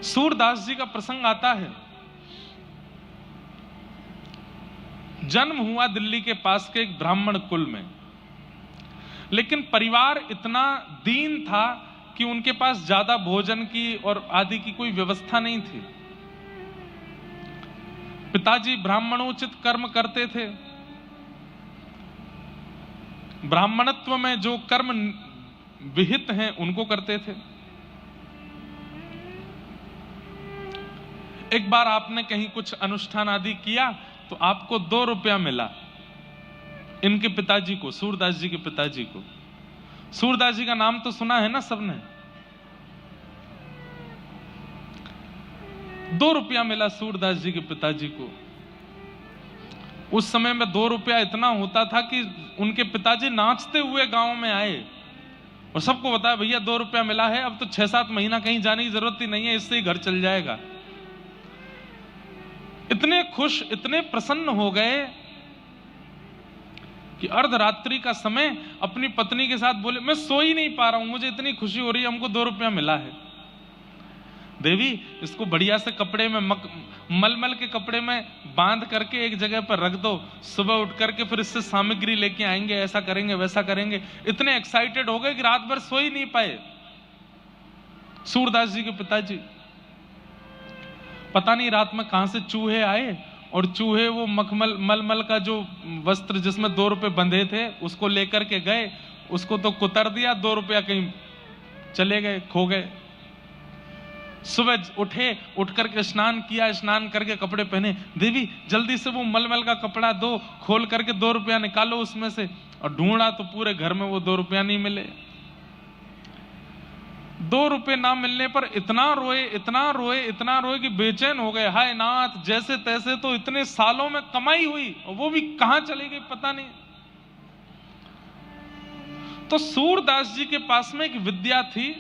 सूरदास जी का प्रसंग आता है। जन्म हुआ दिल्ली के पास के एक ब्राह्मण कुल में, लेकिन परिवार इतना दीन था कि उनके पास ज्यादा भोजन की और आदि की कोई व्यवस्था नहीं थी। पिताजी ब्राह्मणोचित कर्म करते थे। ब्राह्मणत्व में जो कर्म विहित हैं उनको करते थे। एक बार आपने कहीं कुछ अनुष्ठान आदि किया तो आपको 2 रुपया मिला। इनके पिताजी को, सूरदास जी के पिताजी को, सूरदास जी का नाम तो सुना है ना सबने। 2 रुपया मिला सूरदास जी के पिताजी को। उस समय में 2 रुपया इतना होता था कि उनके पिताजी नाचते हुए गांव में आए और सबको बताया भैया 2 रुपया मिला है, अब तो 6-7 महीना कहीं जाने की जरूरत ही नहीं है, इससे ही घर चल जाएगा। इतने खुश, इतने प्रसन्न हो गए कि अर्धरात्रि का समय अपनी पत्नी के साथ बोले, मैं सो ही नहीं पा रहा हूं, मुझे इतनी खुशी हो रही है, हमको 2 रुपया मिला है। देवी, इसको बढ़िया से कपड़े में मलमल के कपड़े में बांध करके एक जगह पर रख दो, सुबह उठ करके फिर इससे सामग्री लेके आएंगे, ऐसा करेंगे वैसा करेंगे। इतने एक्साइटेड हो गए कि रात भर सो ही नहीं पाए सूरदास जी के पिताजी। पता नहीं रात में कहां से चूहे आए और चूहे वो मलमल का जो वस्त्र जिसमें 2 रुपए बंधे थे उसको लेकर के गए, उसको तो कुतर दिया, 2 रुपया कहीं चले गए, खो गए। सुबह उठे, उठ करके स्नान किया, स्नान करके कपड़े पहने, देवी जल्दी से वो मलमल का कपड़ा दो, खोल करके 2 रुपया निकालो उसमें से। और ढूंढा तो पूरे घर में वो 2 रुपया नहीं मिले। 2 रुपए ना मिलने पर इतना रोए, इतना रोए, इतना रोए कि बेचैन हो गए। हाय नाथ, जैसे तैसे तो इतने सालों में कमाई हुई और वो भी कहां चली गई पता नहीं। तो सूरदास जी के पास में एक विद्या थी।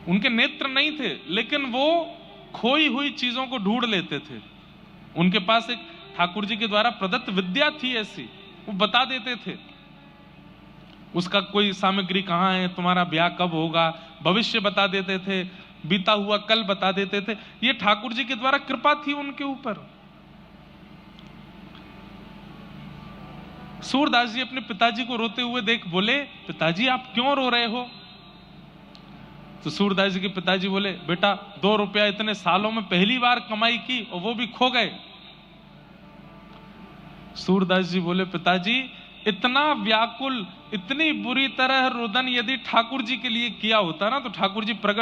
उनके नेत्र नहीं थे, लेकिन वो खोई हुई चीजों को ढूंढ लेते थे। उनके पास एक ठाकुर जी के द्वारा प्रदत्त विद्या थी ऐसी, वो बता देते थे उसका कोई सामग्री कहां है, तुम्हारा ब्याह कब होगा, भविष्य बता देते थे, बीता हुआ कल बता देते थे। ये ठाकुर जी के द्वारा कृपा थी उनके ऊपर। सूरदास जी अपने पिताजी को रोते हुए देख बोले, पिताजी आप क्यों रो रहे हो? तो सूरदास जी के पिताजी बोले, बेटा 2 रुपया इतने सालों में पहली बार कमाई की और वो भी खो गए। सूरदास जी बोले, पिताजी इतना व्याकुल, इतनी बुरी तरह रुदन यदि ठाकुर जी के लिए किया होता ना तो ठाकुर जी प्रकट